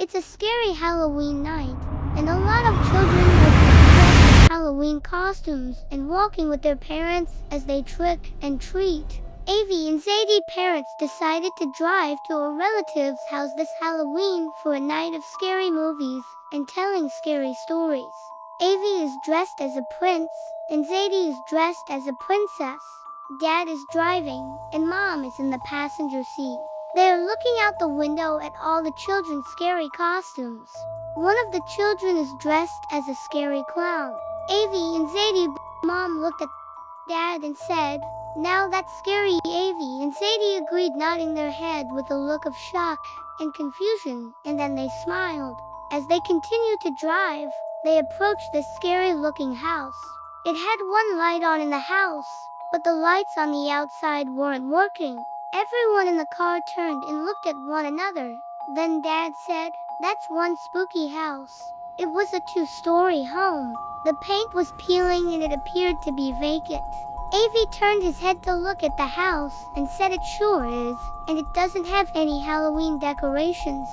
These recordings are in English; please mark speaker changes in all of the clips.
Speaker 1: It's a scary Halloween night, and a lot of children are dressed in Halloween costumes and walking with their parents as they trick and treat. AyVee and ZayDee parents decided to drive to a relative's house this Halloween for a night of scary movies and telling scary stories. AyVee is dressed as a prince, and ZayDee is dressed as a princess. Dad is driving, and Mom is in the passenger seat. They are looking out the window at all the children's scary costumes. One of the children is dressed as a scary clown. AyVee and ZayDee Mom looked at Dad and said, "Now that's scary." AyVee and ZayDee agreed, nodding their head with a look of shock and confusion, and then they smiled. As they continued to drive, they approached this scary-looking house. It had one light on in the house, but the lights on the outside weren't working. Everyone in the car turned and looked at one another. Then Dad said, "That's one spooky house." It was a 2-story home. The paint was peeling and it appeared to be vacant. AyVee turned his head to look at the house and said, "It sure is, and it doesn't have any Halloween decorations."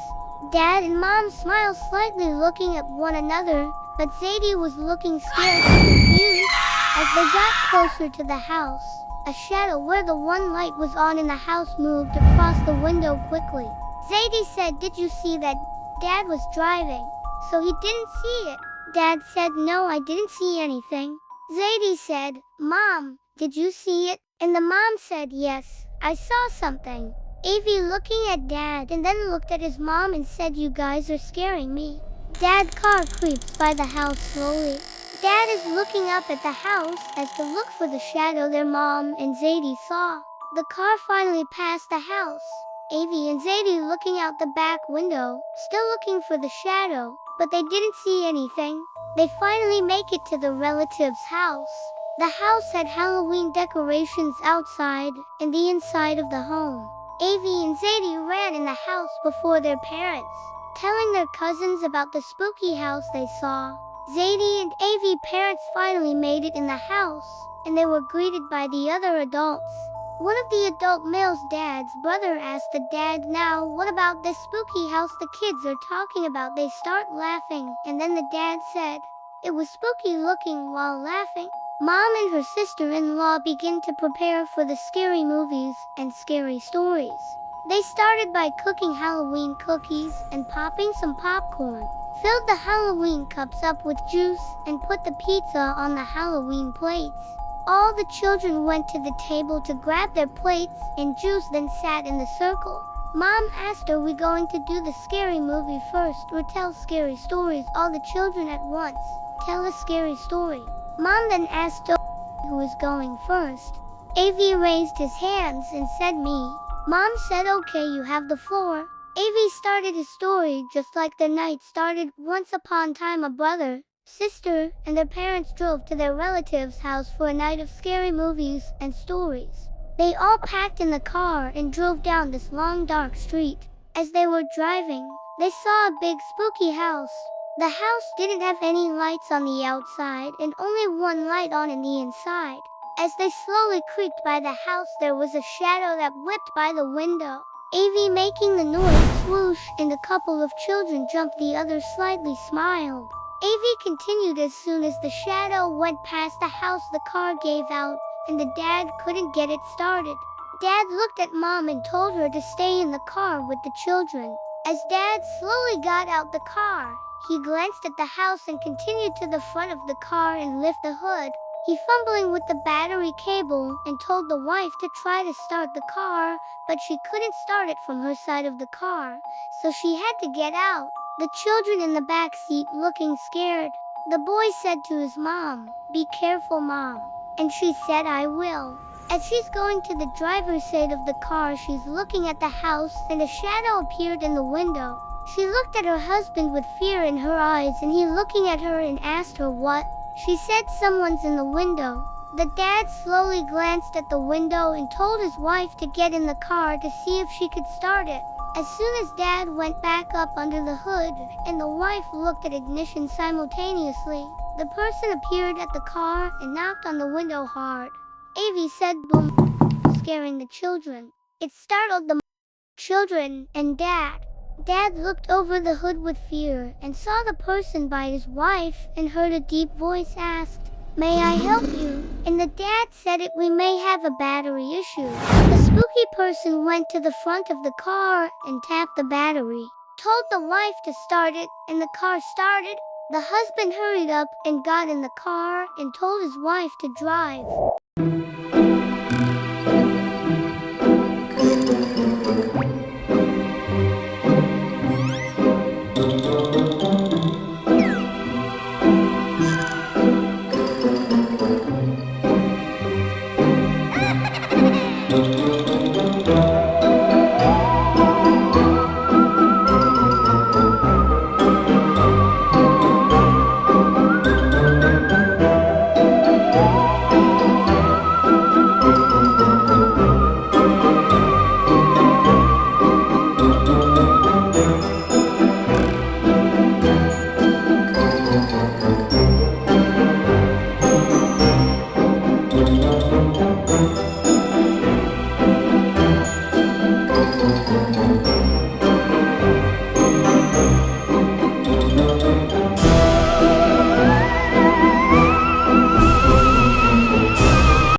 Speaker 1: Dad and Mom smiled slightly, looking at one another, but ZayDee was looking scared and confused. As they got closer to the house, a shadow where the one light was on in the house moved across the window quickly. ZayDee said, "Did you see that?" Dad was driving, so he didn't see it. Dad said, "No, I didn't see anything." ZayDee said, "Mom, did you see it?" And the mom said, "Yes, I saw something." AyVee looking at Dad and then looked at his mom and said, "You guys are scaring me." Dad's car creeps by the house slowly. Dad is looking up at the house as to look for the shadow their mom and ZayDee saw. The car finally passed the house. AyVee and ZayDee looking out the back window, still looking for the shadow, but they didn't see anything. They finally make it to the relative's house. The house had Halloween decorations outside and the inside of the home. AyVee and ZayDee ran in the house before their parents, telling their cousins about the spooky house they saw. ZayDee and AyVee parents finally made it in the house, and they were greeted by the other adults. One of the adult male's dad's brother asked the dad, "Now, what about this spooky house the kids are talking about?" They start laughing, and then the dad said, "It was spooky looking." While laughing, Mom and her sister-in-law begin to prepare for the scary movies and scary stories. They started by cooking Halloween cookies and popping some popcorn, filled the Halloween cups up with juice, and put the pizza on the Halloween plates. All the children went to the table to grab their plates and juice, then sat in the circle. Mom asked, "Are we going to do the scary movie first or tell scary stories?" All the children at once, "Tell a scary story." Mom then asked who was going first. AyVee raised his hands and said, "Me." Mom said, "Okay, you have the floor." AyVee started his story just like the night started. Once upon a time, a brother, sister, and their parents drove to their relative's house for a night of scary movies and stories. They all packed in the car and drove down this long dark street. As they were driving, they saw a big spooky house. The house didn't have any lights on the outside and only one light on in the inside. As they slowly creeped by the house, there was a shadow that whipped by the window. AyVee making the noise swoosh, and a couple of children jumped, the others slightly smiled. AyVee continued, "As soon as the shadow went past the house, the car gave out, and the dad couldn't get it started." Dad looked at Mom and told her to stay in the car with the children. As Dad slowly got out the car, he glanced at the house and continued to the front of the car and lifted the hood. He fumbling with the battery cable and told the wife to try to start the car, but she couldn't start it from her side of the car, so she had to get out. The children in the back seat looking scared. The boy said to his mom, "Be careful, Mom." And she said, "I will." As she's going to the driver's side of the car, she's looking at the house and a shadow appeared in the window. She looked at her husband with fear in her eyes, and he looking at her and asked her what. She said, "Someone's in the window." The dad slowly glanced at the window and told his wife to get in the car to see if she could start it. As soon as Dad went back up under the hood and the wife looked at ignition simultaneously, the person appeared at the car and knocked on the window hard. AyVee said, "Boom," scaring the children. It startled the children and Dad. Dad looked over the hood with fear and saw the person by his wife and heard a deep voice ask, "May I help you?" And the dad said we may have a battery issue. The spooky person went to the front of the car and tapped the battery, told the wife to start it, and the car started. The husband hurried up and got in the car and told his wife to drive.